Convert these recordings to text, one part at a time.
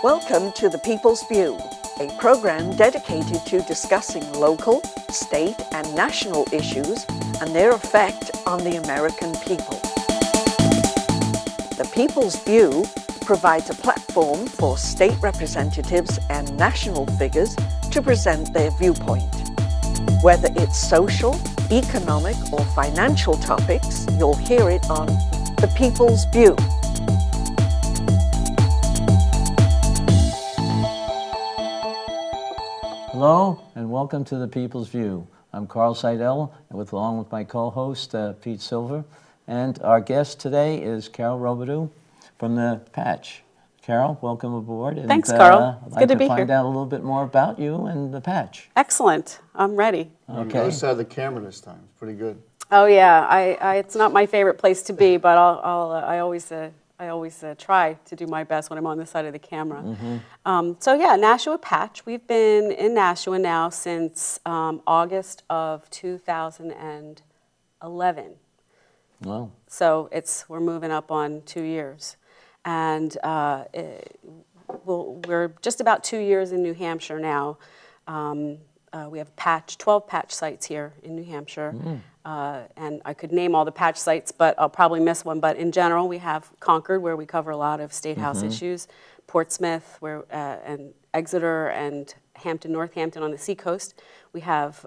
Welcome to The People's View, a program dedicated to discussing local, state, and national issues and their effect on the American people. The People's View provides a platform for state representatives and national figures to present their viewpoint. Whether it's social, economic, or financial topics, you'll hear it on The People's View. Hello and welcome to The People's View. I'm Carl Seidel, along with my co-host Pete Silver, and our guest today is Carol Robidoux from the Patch. Carol, welcome aboard. And, thanks, Carl. It's good to be here. I'd like to find out a little bit more about you and the Patch. Excellent. I'm ready. Okay. You noticed the camera this time. It's pretty good. Oh yeah, it's not my favorite place to be, but I always try to do my best when I'm on this side of the camera. So yeah, Nashua Patch. We've been in Nashua now since August of 2011. Wow. So we're moving up on 2 years, and we're just about 2 years in New Hampshire now. We have 12 patch sites here in New Hampshire. And I could name all the patch sites, but I'll probably miss one. But in general, we have Concord, where we cover a lot of State House issues, Portsmouth, and Exeter, and Hampton, Northampton on the seacoast. We have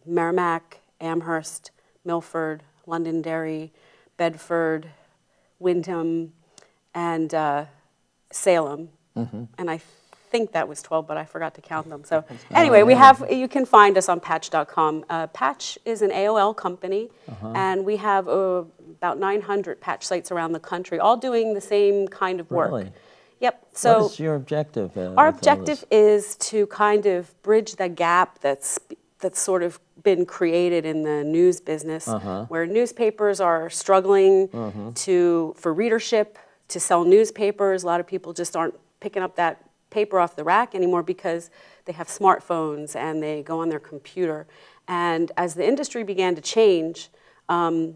Merrimack, Amherst, Milford, Londonderry, Bedford, Windham, and Salem. And I think that was 12, but I forgot to count them. So anyway, you can find us on patch.com. Patch is an AOL company, and we have about 900 patch sites around the country, all doing the same kind of work. Really? Yep. So what is your objective? Our objective is to kind of bridge the gap that's sort of been created in the news business, where newspapers are struggling for readership, to sell newspapers. A lot of people just aren't picking up that paper off the rack anymore because they have smartphones and they go on their computer. And as the industry began to change, the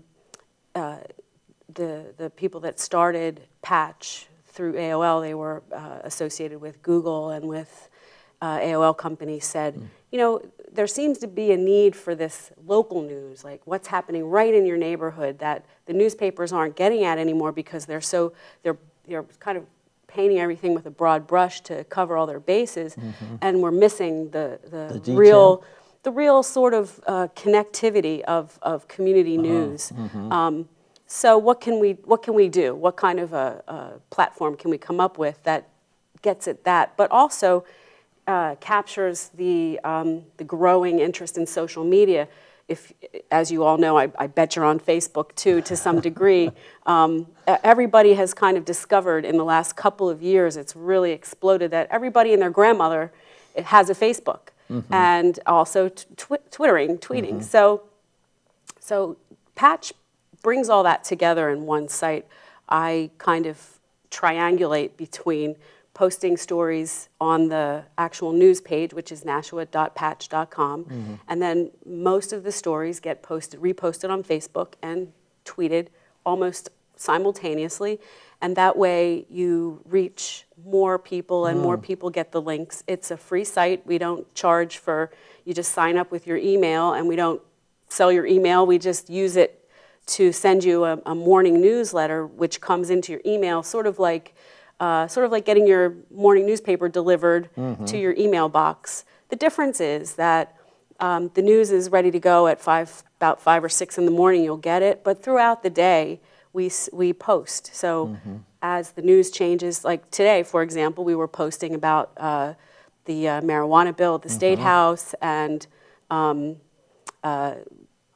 people that started Patch through AOL, they were associated with Google and with AOL companies, said, you know, there seems to be a need for this local news, like what's happening right in your neighborhood that the newspapers aren't getting at anymore because they're kind of painting everything with a broad brush to cover all their bases, and we're missing the real sort of connectivity of community news. So what can we do? What kind of a platform can we come up with that gets at that, but also captures the growing interest in social media? If, as you all know, I bet you're on Facebook too, to some degree. Everybody has kind of discovered in the last couple of years, it's really exploded, that everybody and their grandmother has a Facebook, and also tweeting. So Patch brings all that together in one site. I kind of triangulate between posting stories on the actual news page, which is nashua.patch.com, and then most of the stories get reposted on Facebook and tweeted almost simultaneously, and that way you reach more people and more people get the links. It's a free site. We don't charge you just sign up with your email, and we don't sell your email. We just use it to send you a morning newsletter, which comes into your email, sort of like getting your morning newspaper delivered to your email box. The difference is that the news is ready to go at about 5 or 6 in the morning. You'll get it, but throughout the day we post. So as the news changes, like today, for example, we were posting about the marijuana bill at the State House and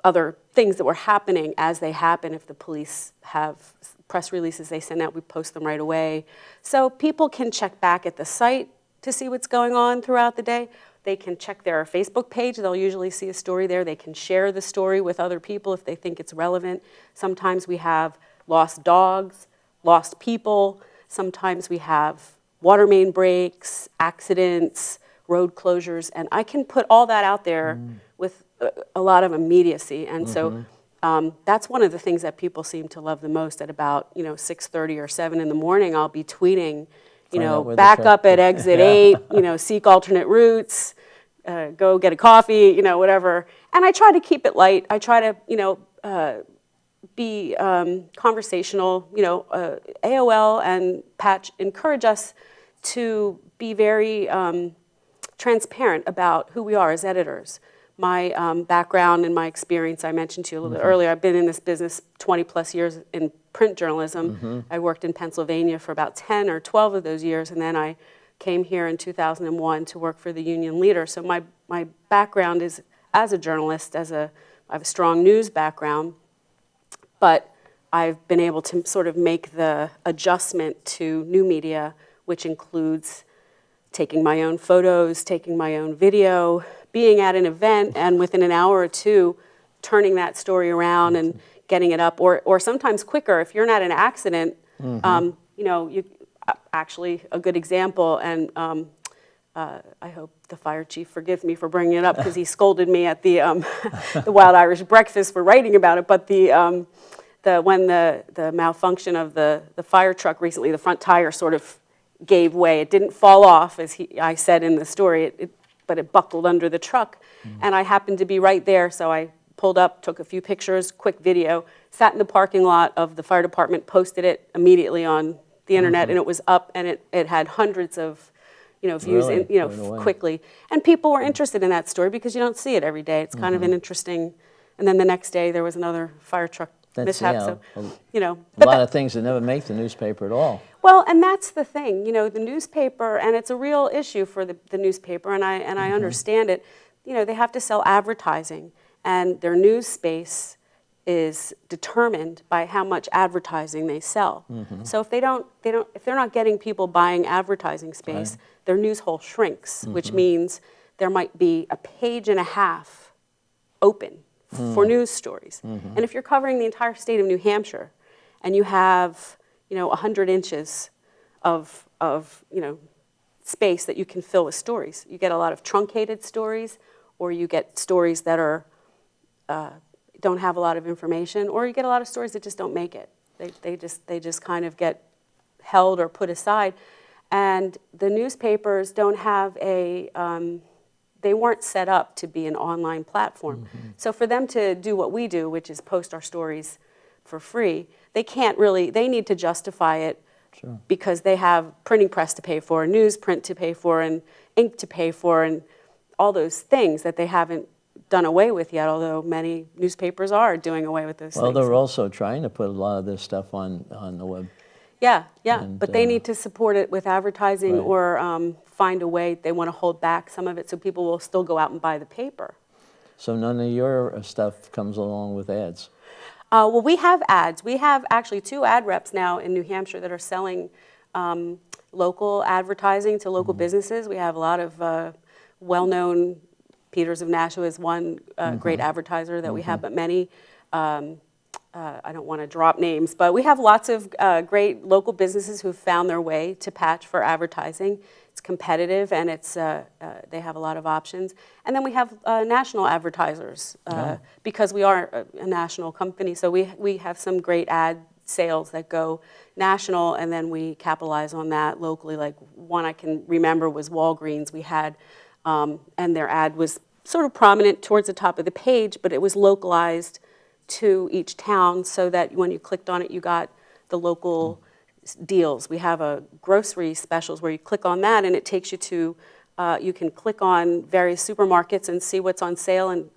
other things that were happening as they happen. If the police have press releases they send out, we post them right away. So people can check back at the site to see what's going on throughout the day. They can check their Facebook page. They'll usually see a story there. They can share the story with other people if they think it's relevant. Sometimes we have lost dogs, lost people. Sometimes we have water main breaks, accidents, road closures, and I can put all that out there with a lot of immediacy. And so that's one of the things that people seem to love the most. At about 6:30 or 7 in the morning, I'll be tweeting Find out where the back truck up at is. exit 8, seek alternate routes, go get a coffee, whatever. And I try to keep it light. I try to, be conversational. AOL and Patch encourage us to be very transparent about who we are as editors. My background and my experience, I mentioned to you a little bit earlier, I've been in this business 20 plus years in print journalism. I worked in Pennsylvania for about 10 or 12 of those years, and then I came here in 2001 to work for the Union Leader. So my background is as a journalist, I have a strong news background, but I've been able to sort of make the adjustment to new media, which includes taking my own photos, taking my own video, being at an event, and within an hour or two, turning that story around and getting it up, or sometimes quicker. If you're not in an accident, actually a good example, and I hope the fire chief forgives me for bringing it up because he scolded me at the the Wild Irish Breakfast for writing about it, but when the malfunction of the fire truck recently, the front tire sort of gave way. It didn't fall off, as I said in the story, but it buckled under the truck. And I happened to be right there, so I pulled up, took a few pictures, quick video, sat in the parking lot of the fire department, posted it immediately on the internet, and it was up, and it had hundreds of views, Really? quickly. And people were interested in that story because you don't see it every day. It's kind of an interesting. And then the next day there was another fire truck mishap. So, a lot of things that never make the newspaper at all. Well, and that's the thing, the newspaper, and it's a real issue for the newspaper, and I understand it. They have to sell advertising, and their news space is determined by how much advertising they sell. So if if they're not getting people buying advertising space, their news hole shrinks, which means there might be a page and a half open for news stories. And if you're covering the entire state of New Hampshire, and you have 100 inches of space that you can fill with stories, you get a lot of truncated stories, or you get stories that are don't have a lot of information, or you get a lot of stories that just don't make it. They just kind of get held or put aside. And the newspapers don't have they weren't set up to be an online platform. So for them to do what we do, which is post our stories for free, they need to justify it because they have printing press to pay for, newsprint to pay for, and ink to pay for, and all those things that they haven't done away with yet, although many newspapers are doing away with those things. Well, they're also trying to put a lot of this stuff on the web. Yeah, And, but they need to support it with advertising Right. or find a way. They want to hold back some of it so people will still go out and buy the paper. So none of your stuff comes along with ads? Well, we have ads. We have actually 2 ad reps now in New Hampshire that are selling local advertising to local businesses. We have a lot of well-known, Peters of Nashua is one great advertiser that we have, but many. I don't want to drop names, but we have lots of great local businesses who've found their way to Patch for advertising. It's competitive, and they have a lot of options. And then we have national advertisers because we are a national company. So we have some great ad sales that go national, and then we capitalize on that locally. Like one I can remember was Walgreens. We had, and their ad was sort of prominent towards the top of the page, but it was localized to each town so that when you clicked on it, you got the local deals. We have a grocery specials where you click on that and it takes you to, you can click on various supermarkets and see what's on sale and,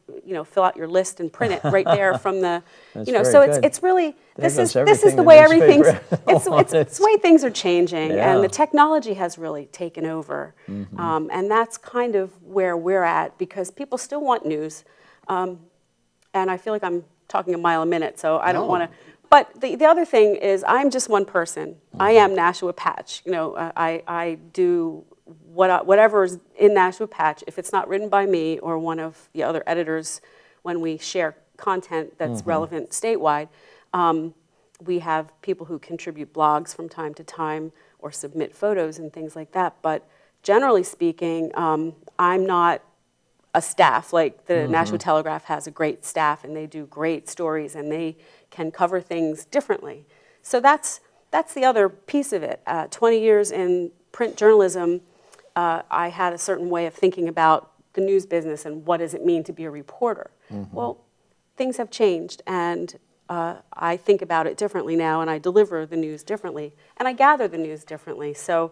fill out your list and print it right there from the, so it's really, this is the way everything's, it's the way things are changing, and the technology has really taken over. And that's kind of where we're at because people still want news. And I feel like I'm talking a mile a minute, so I don't want to. But the other thing is I'm just one person. I am Nashua Patch. I do whatever's in Nashua Patch. If it's not written by me or one of the other editors when we share content that's relevant statewide, we have people who contribute blogs from time to time or submit photos and things like that. But generally speaking, I'm not a staff. Like the Nashua Telegraph has a great staff and they do great stories and they can cover things differently. So that's the other piece of it. 20 years in print journalism, I had a certain way of thinking about the news business and what does it mean to be a reporter. Well, things have changed, and I think about it differently now, and I deliver the news differently, and I gather the news differently. So,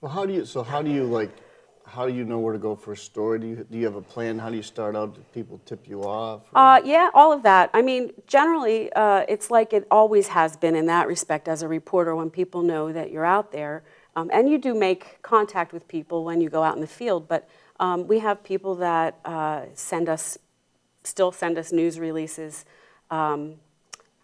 well, how do you know where to go for a story? Do you have a plan? How do you start out? Do people tip you off? yeah, all of that. I mean, generally, it's like it always has been in that respect as a reporter when people know that you're out there. And you do make contact with people when you go out in the field, but we have people that still send us news releases.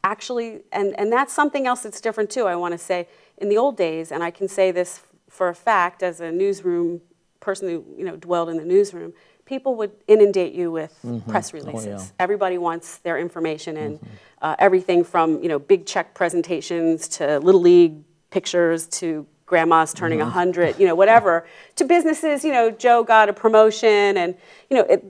Actually, and that's something else that's different too, I want to say. In the old days, and I can say this for a fact as a newsroom person who dwelled in the newsroom, people would inundate you with press releases. Oh, yeah. Everybody wants their information in, everything from big check presentations to Little League pictures to grandma's turning 100, whatever, to businesses, Joe got a promotion, and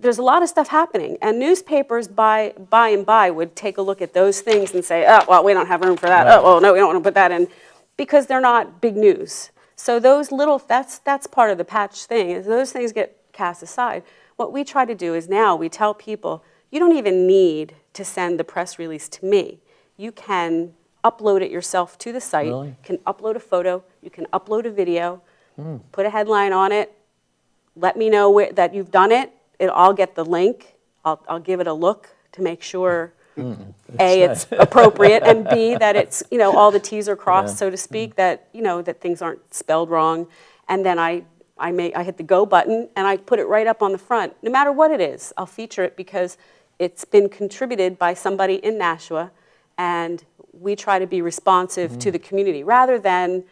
there's a lot of stuff happening. And newspapers by and by would take a look at those things and say, oh, well, we don't have room for that. Right. Oh, well, no, we don't want to put that in, because they're not big news. So those little, that's part of the patch thing, is those things get cast aside. What we try to do is now we tell people, you don't even need to send the press release to me. You can upload it yourself to the site. Really? You can upload a photo, you can upload a video, put a headline on it, let me know that you've done it. I'll get the link, I'll give it a look to make sure A, it's appropriate, and B, that it's, all the T's are crossed, so to speak, that, that things aren't spelled wrong. And then I hit the go button and I put it right up on the front. No matter what it is, I'll feature it because it's been contributed by somebody in Nashua, and we try to be responsive to the community rather than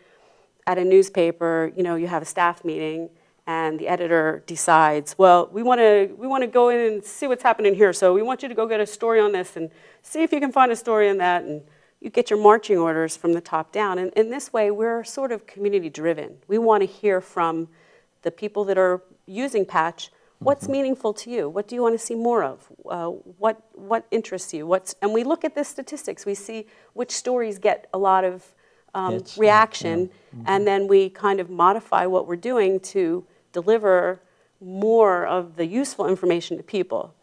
at a newspaper, you have a staff meeting and the editor decides, well, we want to go in and see what's happening here, so we want you to go get a story on this and see if you can find a story on that, and you get your marching orders from the top down. And in this way, we're sort of community driven. We want to hear from the people that are using Patch, what's meaningful to you? What do you want to see more of? What interests you? And we look at the statistics. We see which stories get a lot of reaction, and then we kind of modify what we're doing to deliver more of the useful information to people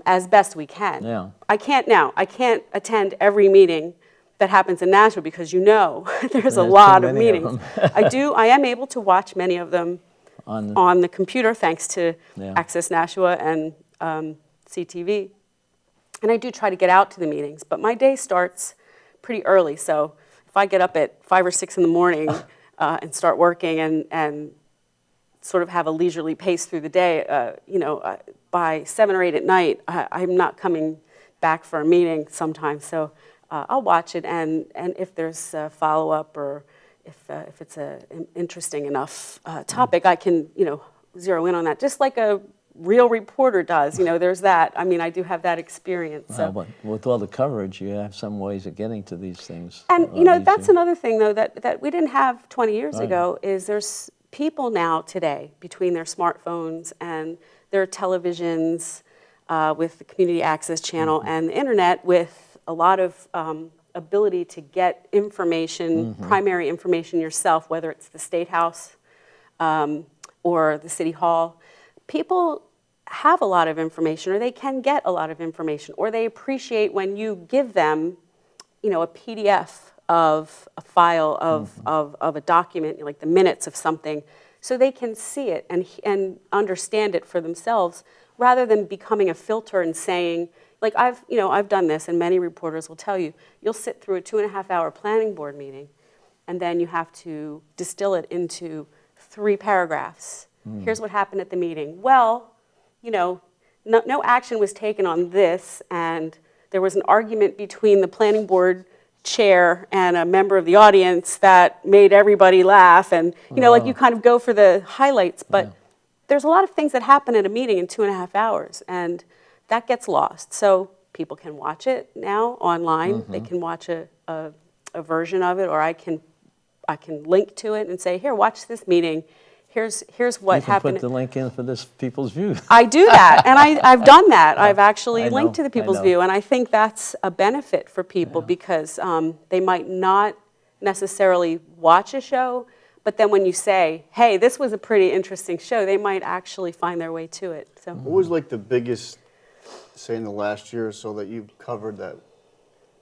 as best we can. Yeah. I can't attend every meeting that happens in Nashville because there's a lot of meetings. I am able to watch many of them on the computer, thanks to Access Nashua and CTV. And I do try to get out to the meetings, but my day starts pretty early. So if I get up at 5 or 6 in the morning and start working and sort of have a leisurely pace through the day, by 7 or 8 at night, I'm not coming back for a meeting sometimes. So I'll watch it, and if there's a follow-up or if it's an interesting enough topic, I can, zero in on that, just like a real reporter does. There's that. I mean, I do have that experience. So. But with all the coverage, you have some ways of getting to these things. And, that's another thing, though, that we didn't have 20 years ago, is there's people now today, between their smartphones and their televisions, with the community access channel and the internet, with a lot of ability to get information, primary information yourself, whether it's the State House or the City Hall. People have a lot of information, or they can get a lot of information, or they appreciate when you give them, a PDF of a file of a document, like the minutes of something, so they can see it and understand it for themselves, rather than becoming a filter and saying, like I've done this, and many reporters will tell you, you'll sit through a 2.5-hour planning board meeting, and then you have to distill it into 3 paragraphs. Here's what happened at the meeting. Well, no action was taken on this, and there was an argument between the planning board chair and a member of the audience that made everybody laugh, and like you kind of go for the highlights, but there's a lot of things that happen at a meeting in 2.5 hours, and that gets lost. So people can watch it now online. They can watch a version of it, or I can link to it and say, here, watch this meeting. Here's what happened. You can put the link in for this People's View. I do that, and I've done that. I've actually linked to the People's View, and I think that's a benefit for people because they might not necessarily watch a show, But then when you say, hey, this was a pretty interesting show, they might actually find their way to it. So. What was like the biggest, say in the last year or so, that you've covered that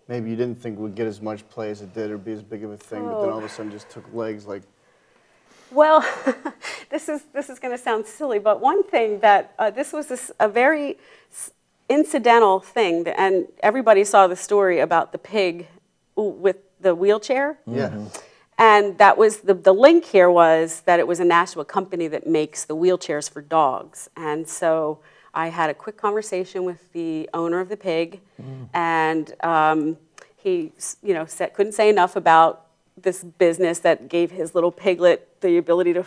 maybe you didn't think would get as much play as it did or be as big of a thing, but then all of a sudden just took legs like? Well, this is going to sound silly, but one thing that, this was a very incidental thing, and everybody saw the story about the pig with the wheelchair. Yeah. And that was, the link here was that it was a Nashua company that makes the wheelchairs for dogs. And so I had a quick conversation with the owner of the pig, and he, couldn't say enough about this business that gave his little piglet the ability to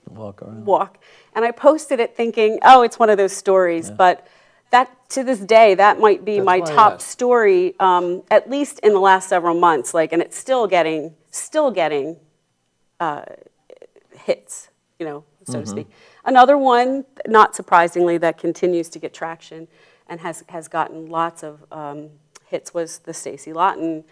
walk. And I posted it thinking, oh, it's one of those stories. But that, to this day, that might be my top story, at least in the last several months. Like, and it's still getting hits, so to speak. Another one, not surprisingly, that continues to get traction and has gotten lots of hits was the Stacey Lawton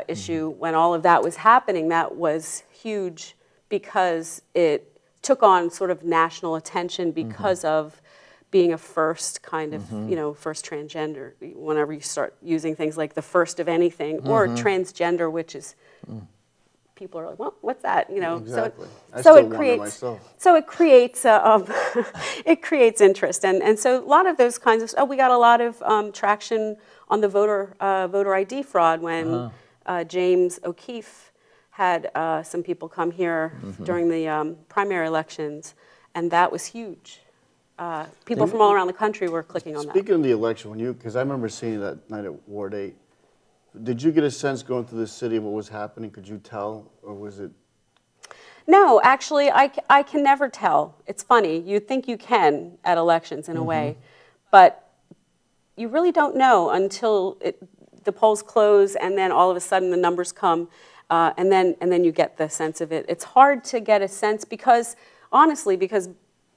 issue. When all of that was happening, that was huge because it took on sort of national attention because of being a first kind of, first transgender. Whenever you start using things like the first of anything, or transgender, which is, people are like, well, what's that? Exactly. So it creates, it creates interest, and so a lot of those kinds of. We got a lot of traction on the voter ID fraud when James O'Keefe had some people come here during the primary elections, and that was huge. People from all around the country were clicking on that. Speaking of the election, because I remember seeing that night at Ward 8, did you get a sense going through the city of what was happening? Could you tell, or was it? No, actually, I can never tell. It's funny. You think you can at elections in a way, but you really don't know until the polls close, and then all of a sudden the numbers come, and then you get the sense of it. It's hard to get a sense because, honestly, because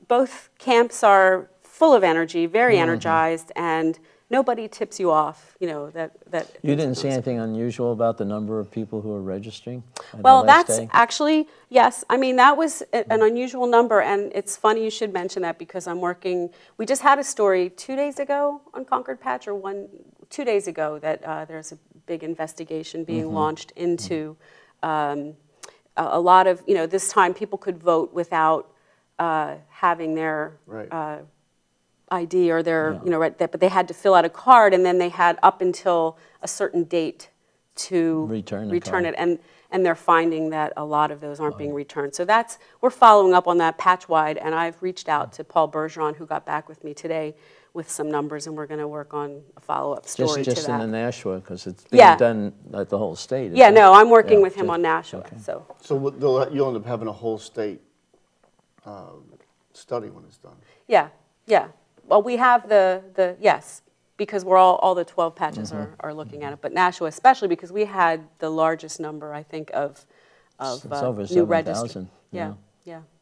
both camps are full of energy, very energized, and nobody tips you off, that You didn't see anything unusual about the number of people who are registering? Well, that's actually, yes. I mean, that was an unusual number, and it's funny you should mention that because we just had a story 2 days ago on Concord Patch, or 2 days ago, that there's a big investigation being launched into a lot of, this time people could vote without having their ID or their, but they had to fill out a card, and then they had up until a certain date to return it, and they're finding that a lot of those aren't being returned. So we're following up on that patch-wide, and I've reached out to Paul Bergeron, who got back with me today with some numbers, and we're going to work on a follow-up story to that. Just in the Nashua, because it's being done at the whole state. Yeah, no, I'm working with him on Nashua. Okay. So you'll end up having a whole state study when it's done. Yeah. Well, we have yes, because we're all the 12 patches are looking at it, but Nashua especially because we had the largest number, I think, of over new registrants. Yeah.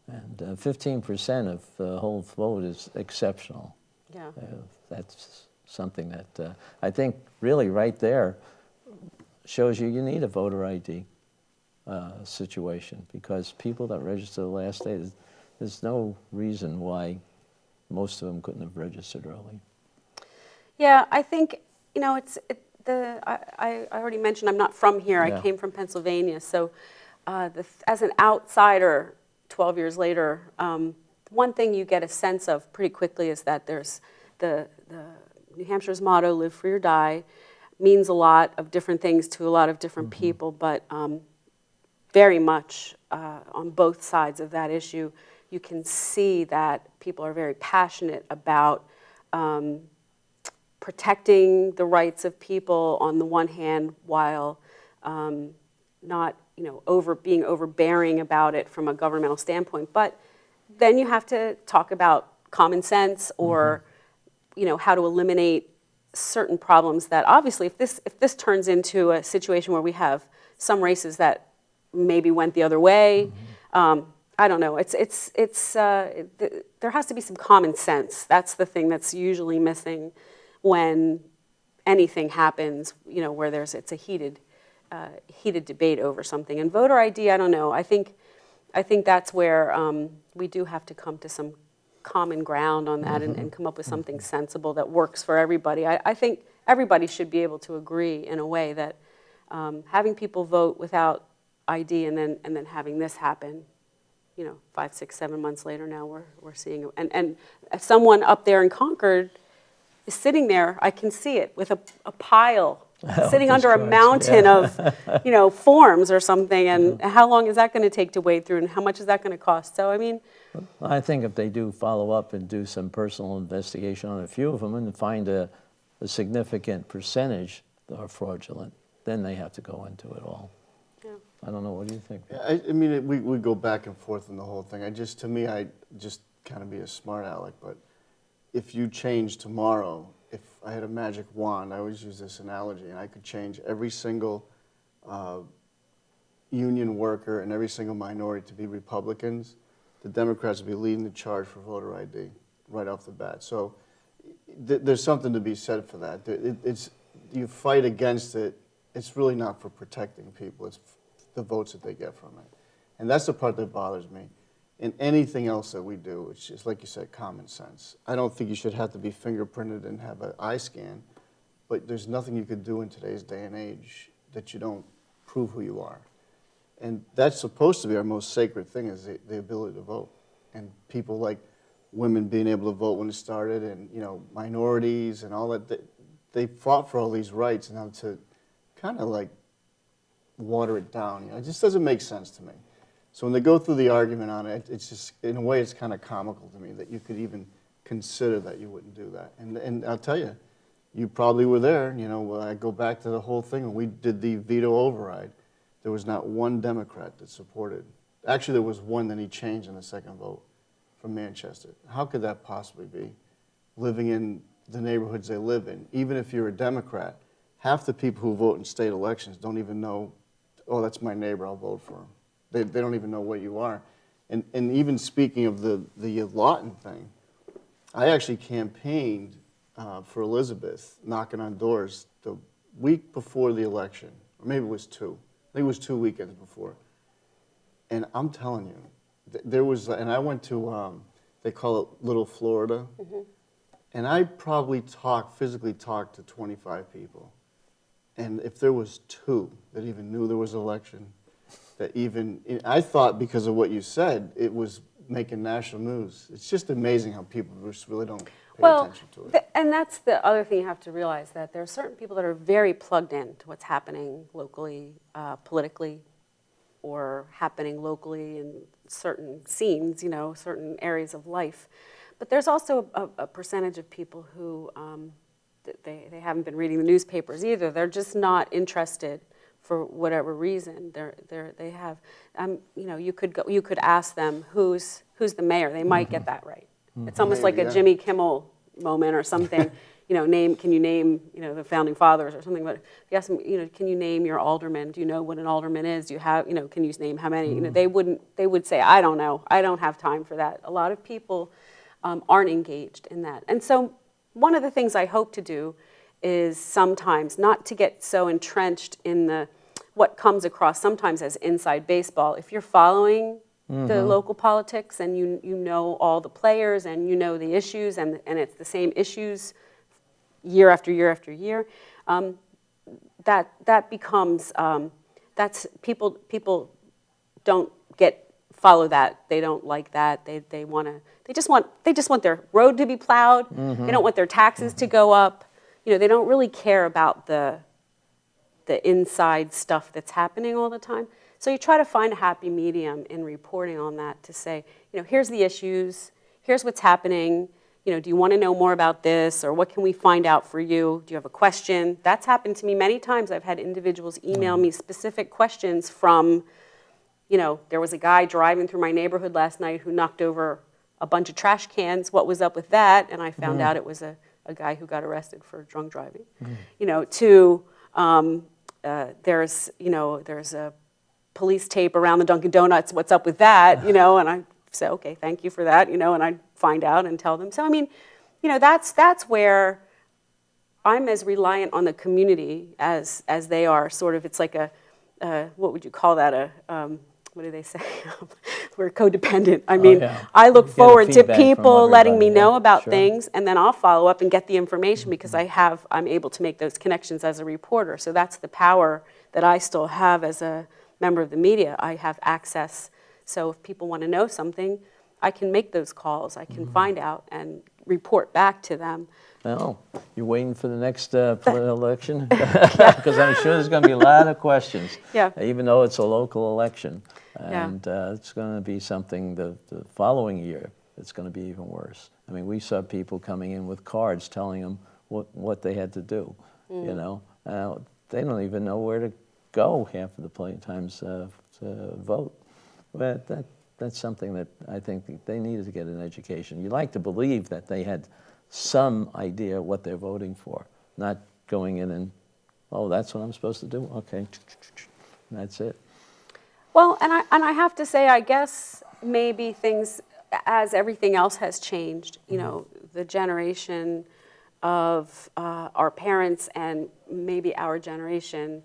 And 15% of the whole vote is exceptional. Yeah. That's something that I think really right there shows you need a voter ID situation, because people that register the last day, there's no reason why most of them couldn't have registered early. Yeah, I think, I already mentioned I'm not from here. I came from Pennsylvania. So as an outsider 12 years later, one thing you get a sense of pretty quickly is that there's the New Hampshire's motto, live free or die, means a lot of different things to a lot of different people, but very much on both sides of that issue, you can see that people are very passionate about protecting the rights of people on the one hand, while not being overbearing about it from a governmental standpoint. But then you have to talk about common sense, or how to eliminate certain problems that obviously, if this turns into a situation where we have some races that maybe went the other way. I don't know. There has to be some common sense. That's the thing that's usually missing when anything happens. Where it's a heated debate over something. And voter ID, I don't know. I think I think that's where we do have to come to some common ground on that and come up with something sensible that works for everybody. I think everybody should be able to agree in a way that having people vote without ID and then having this happen, 5, 6, 7 months later now we're seeing it. And someone up there in Concord is sitting there, I can see it, with a pile sitting under a mountain of, forms or something, and how long is that going to take to wade through, and how much is that going to cost? So, I mean... I think if they do follow up and do some personal investigation on a few of them and find a significant percentage that are fraudulent, then they have to go into it all. Yeah. I don't know, what do you think? I mean, we go back and forth in the whole thing. I just kind of be a smart aleck, but if you change tomorrow, if I had a magic wand, I always use this analogy, and I could change every single union worker and every single minority to be Republicans, the Democrats would be leading the charge for voter ID right off the bat. So there's something to be said for that. You fight against it, it's really not for protecting people, it's the votes that they get from it. And that's the part that bothers me. In anything else that we do, it's just, like you said, common sense. I don't think you should have to be fingerprinted and have an eye scan, but there's nothing you could do in today's day and age that you don't prove who you are. And that's supposed to be our most sacred thing, is the ability to vote. And people like women being able to vote when it started, and minorities and all that, they fought for all these rights, and now to kind of like water it down, it just doesn't make sense to me. So when they go through the argument on it, it's just, in a way, it's kind of comical to me that you could even consider that you wouldn't do that. And I'll tell you, you probably were there. I go back to the whole thing when we did the veto override. There was not one Democrat that supported. Actually, there was one that he changed in the second vote from Manchester. How could that possibly be? Living in the neighborhoods they live in, even if you're a Democrat, half the people who vote in state elections don't even know, oh, that's my neighbor, I'll vote for him. They don't even know what you are. And even speaking of the Lawton thing, I actually campaigned for Elizabeth, knocking on doors the week before the election, or maybe it was 2. I think it was 2 weekends before. And I'm telling you, there was, and I went to, they call it Little Florida, and I probably physically talked to 25 people. And if there was 2 that even knew there was an election, I thought, because of what you said, it was making national news. It's just amazing how people just really don't pay attention to it. And that's the other thing you have to realize, that there are certain people that are very plugged in to what's happening locally, politically, or happening locally in certain scenes, certain areas of life. But there's also a percentage of people who they haven't been reading the newspapers either. They're just not interested for whatever reason. They have, you could ask them who's the mayor. They might get that right. It's almost like a Jimmy Kimmel moment or something. Can you name the founding fathers or something? But if you ask them, can you name your alderman? Do you know what an alderman is? Do you have, can you name how many? They would say, I don't know. I don't have time for that. A lot of people aren't engaged in that. And so one of the things I hope to do is sometimes not to get so entrenched in what comes across sometimes as inside baseball. If you're following the local politics and you know all the players and you know the issues and it's the same issues year after year after year, that becomes that's people don't follow that. They don't like that. They just want their road to be plowed. They don't want their taxes to go up. They don't really care about the inside stuff that's happening all the time. So you try to find a happy medium in reporting on that to say, here's the issues, here's what's happening, do you want to know more about this, or what can we find out for you? Do you have a question? That's happened to me many times. I've had individuals email me specific questions from, there was a guy driving through my neighborhood last night who knocked over a bunch of trash cans. What was up with that? And I found out it was a guy who got arrested for drunk driving. There's a police tape around the Dunkin' Donuts. What's up with that? And I say, okay, thank you for that. And I find out and tell them. So I mean, that's where I'm as reliant on the community as they are. Sort of, it's like what would you call that? What do they say? we're codependent. I mean, yeah. I look You get forward to feedback from people letting me everybody, know yeah, about sure. things, and then I'll follow up and get the information because I'm able to make those connections as a reporter. So that's the power that I still have as a member of the media. I have access. So if people want to know something, I can make those calls. I can find out and report back to them. Well, you waiting for the next political election? Because I'm sure there's going to be a lot of questions, Yeah. even though it's a local election. Yeah. And it's going to be something the following year, it's going to be even worse. I mean, we saw people coming in with cards telling them what they had to do, you know. They don't even know where to go half of the times to vote. But that's something that I think they needed to get an education. You like to believe that they had some idea what they're voting for, not going in and, oh, that's what I'm supposed to do? Okay, that's it. Well, and I have to say, I guess maybe things, as everything else has changed, you know, the generation of our parents and maybe our generation,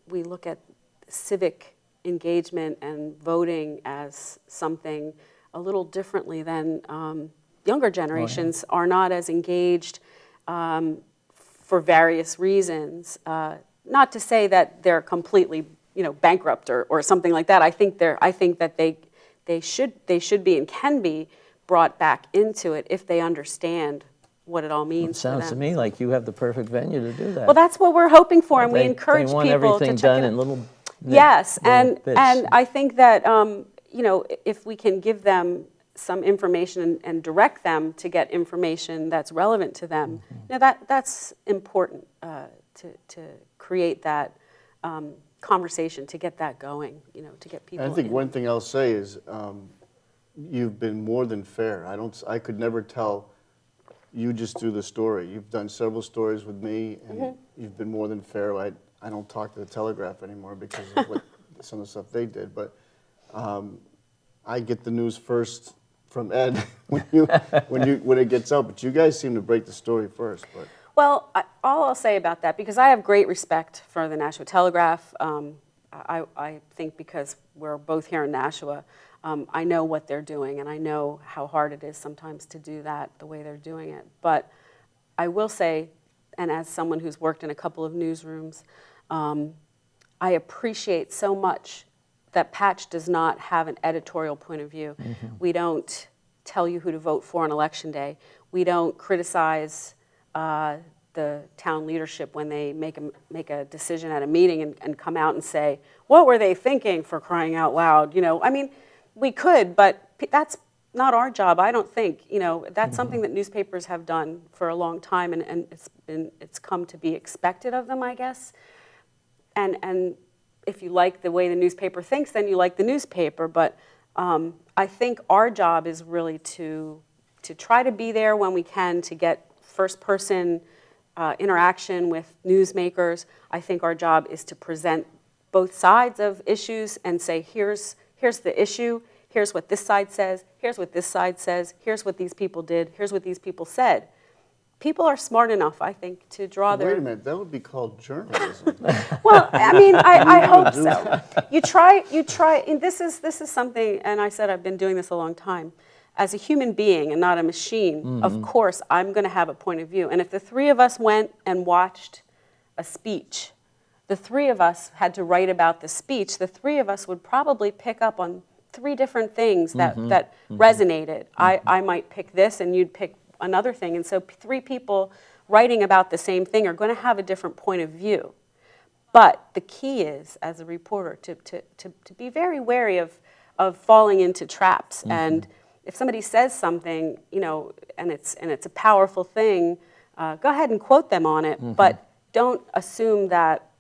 we look at civic engagement and voting as something a little differently than younger generations are not as engaged for various reasons. Not to say that they're completely, you know, bankrupt or something like that. I think that they should be and can be brought back into it if they understand what it all means It sounds for to them. me like you have the perfect venue to do that. Well, that's what we're hoping for, and we They encourage want people everything to check done it in out. little Yes, little bits. and I think that you know, if we can give them some information and direct them to get information that's relevant to them, you know, that's important to create that conversation, to get that going, you know, to get people. I think in. one thing I'll say is you've been more than fair. I could never tell you just do the story. You've done several stories with me, and you've been more than fair. I don't talk to the Telegraph anymore because of what some of the stuff they did, but I get the news first from Ed when it gets out. But you guys seem to break the story first. But Well, all I'll say about that, because I have great respect for the Nashua Telegraph, I think because we're both here in Nashua, I know what they're doing, and I know how hard it is sometimes to do that the way they're doing it. But I will say, and as someone who's worked in a couple of newsrooms, I appreciate so much that Patch does not have an editorial point of view. We don't tell you who to vote for on Election Day. We don't criticize the town leadership when they make a decision at a meeting and come out and say, what were they thinking, for crying out loud? You know, I mean, we could, but that's not our job, I don't think. You know, that's something that newspapers have done for a long time, and it's come to be expected of them, I guess. And if you like the way the newspaper thinks, then you like the newspaper. But I think our job is really to try to be there when we can to get first-person interaction with newsmakers. I think our job is to present both sides of issues and say, here's the issue, here's what this side says, here's what this side says, here's what these people did, here's what these people said. People are smart enough, I think, to draw their... wait a minute, that would be called journalism. Well, I mean, I hope so. You try, and this is something, and I said I've been doing this a long time. As a human being and not a machine, of course, I'm going to have a point of view. And if the three of us went and watched a speech, the three of us had to write about the speech, the three of us would probably pick up on three different things that resonated. I might pick this and you'd pick another thing. And so three people writing about the same thing are going to have a different point of view. But the key is, as a reporter, to be very wary of falling into traps. And if somebody says something, you know, and it's a powerful thing, go ahead and quote them on it. But don't assume that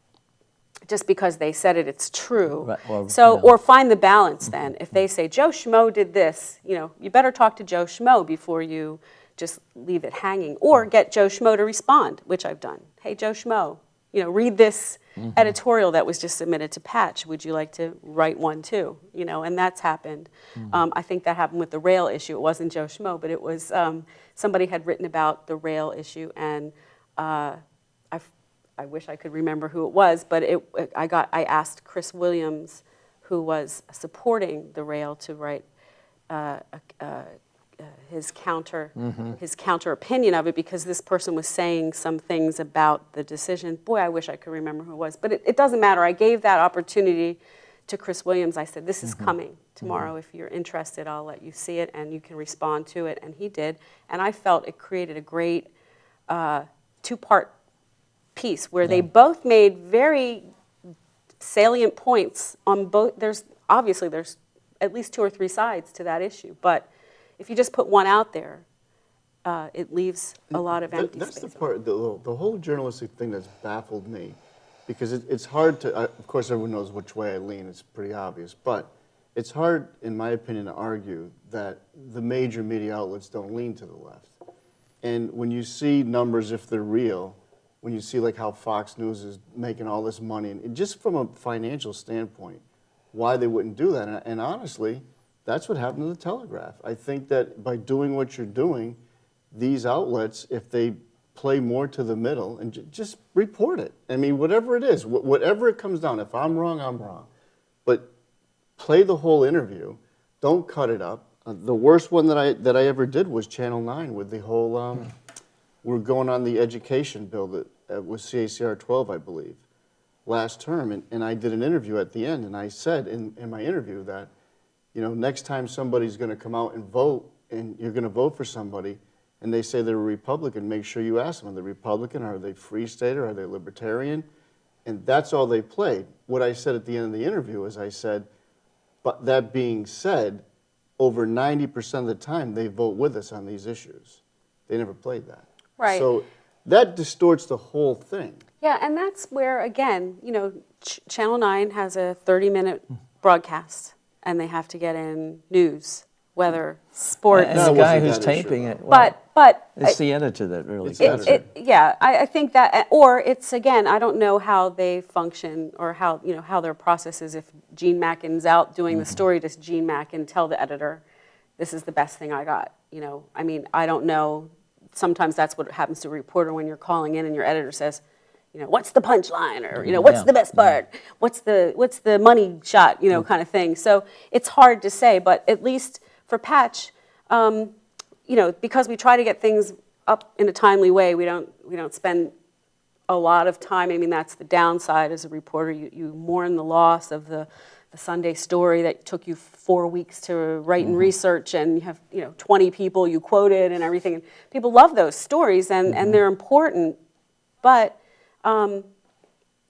just because they said it, it's true. Right, or find the balance then. If they say, Joe Schmo did this, you know, you better talk to Joe Schmo before you just leave it hanging. Or get Joe Schmo to respond, which I've done. Hey, Joe Schmo, you know, read this editorial that was just submitted to Patch. Would you like to write one too? You know, and that's happened. I think that happened with the rail issue. It wasn't Joe Schmo, but it was somebody had written about the rail issue, and I wish I could remember who it was, but I asked Chris Williams, who was supporting the rail to write his counter opinion of it, because this person was saying some things about the decision. Boy, I wish I could remember who it was, but it doesn't matter. I gave that opportunity to Chris Williams. I said, this is coming tomorrow. If you're interested, I'll let you see it and you can respond to it. And he did. And I felt it created a great two-part piece where they both made very salient points on both. There's at least 2 or 3 sides to that issue. But if you just put one out there, it leaves a lot of empty space. That's the part, the whole journalistic thing that's baffled me. Because it's hard to, of course everyone knows which way I lean, it's pretty obvious, but it's hard, in my opinion, to argue that the major media outlets don't lean to the left. And when you see numbers, if they're real, when you see like how Fox News is making all this money, and just from a financial standpoint, why they wouldn't do that. And honestly, that's what happened to the Telegraph. I think that by doing what you're doing, these outlets, if they play more to the middle and just report it. I mean, whatever it is, whatever it comes down. If I'm wrong, I'm wrong. But play the whole interview. Don't cut it up. The worst one that I ever did was Channel 9 with the whole, we're going on the education bill that was CACR 12, I believe, last term. And I did an interview at the end, and I said in my interview that, you know, next time somebody's going to come out and vote, and you're going to vote for somebody, and they say they're a Republican, make sure you ask them, are they Republican, are they Free Stater, are they Libertarian? And that's all they played. What I said at the end of the interview is I said, but that being said, over 90% of the time they vote with us on these issues. They never played that. Right. So that distorts the whole thing. Yeah, and that's where, again, you know, Channel 9 has a 30-minute broadcast, and they have to get in news, weather, sports. And the guy who's taping it, but it's the editor that really does it. Yeah, I think that, or it's, again, I don't know how they function or how, you know, how their process is. If Gene Mackin's out doing the story, does Gene Mackin tell the editor, this is the best thing I got? You know, I mean, I don't know. Sometimes that's what happens to a reporter when you're calling in and your editor says, you know, what's the punchline, or, you know, what's the best part? What's the money shot, you know, kind of thing. So it's hard to say, but at least for Patch, you know, because we try to get things up in a timely way, we don't spend a lot of time. I mean, that's the downside as a reporter. You mourn the loss of the Sunday story that took you 4 weeks to write and research, and you have, you know, 20 people you quoted and everything. And people love those stories, and they're important, but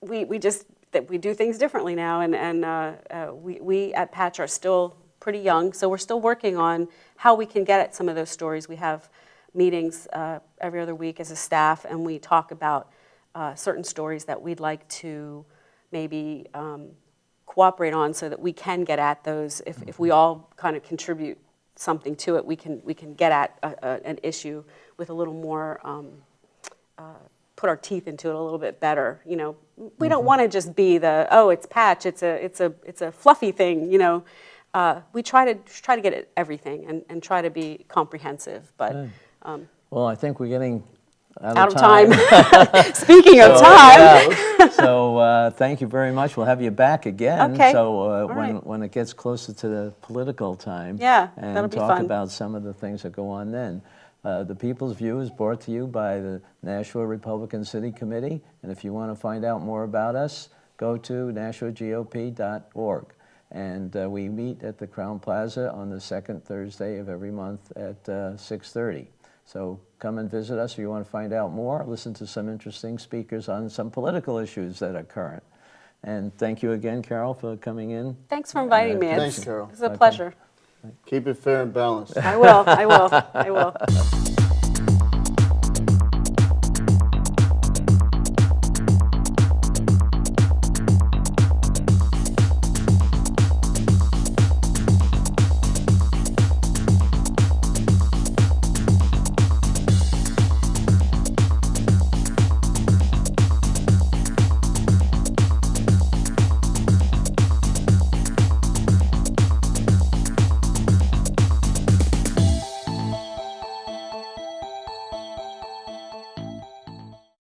we do things differently now, and we at Patch are still pretty young, so we're still working on how we can get at some of those stories. We have meetings every other week as a staff, and we talk about certain stories that we'd like to maybe cooperate on, so that we can get at those. If we all kind of contribute something to it, we can get at an issue with a little more, put our teeth into it a little bit better. You know, we don't want to just be the, oh, it's Patch, it's a fluffy thing. You know, we try to get at everything and try to be comprehensive. But well, I think we're getting out of time. Speaking of time. So thank you very much. We'll have you back again. Okay. So right. when it gets closer to the political time, yeah, and that'll be talk fun. about some of the things that go on then. The People's View is brought to you by the Nashua Republican City Committee, and if you want to find out more about us, go to nashuagop.org. And we meet at the Crown Plaza on the second Thursday of every month at 6:30. So come and visit us if you want to find out more. Listen to some interesting speakers on some political issues that are current. And thank you again, Carol, for coming in. Thanks for inviting me. Thanks, Carol. It's a pleasure. Keep it fair and balanced. I will.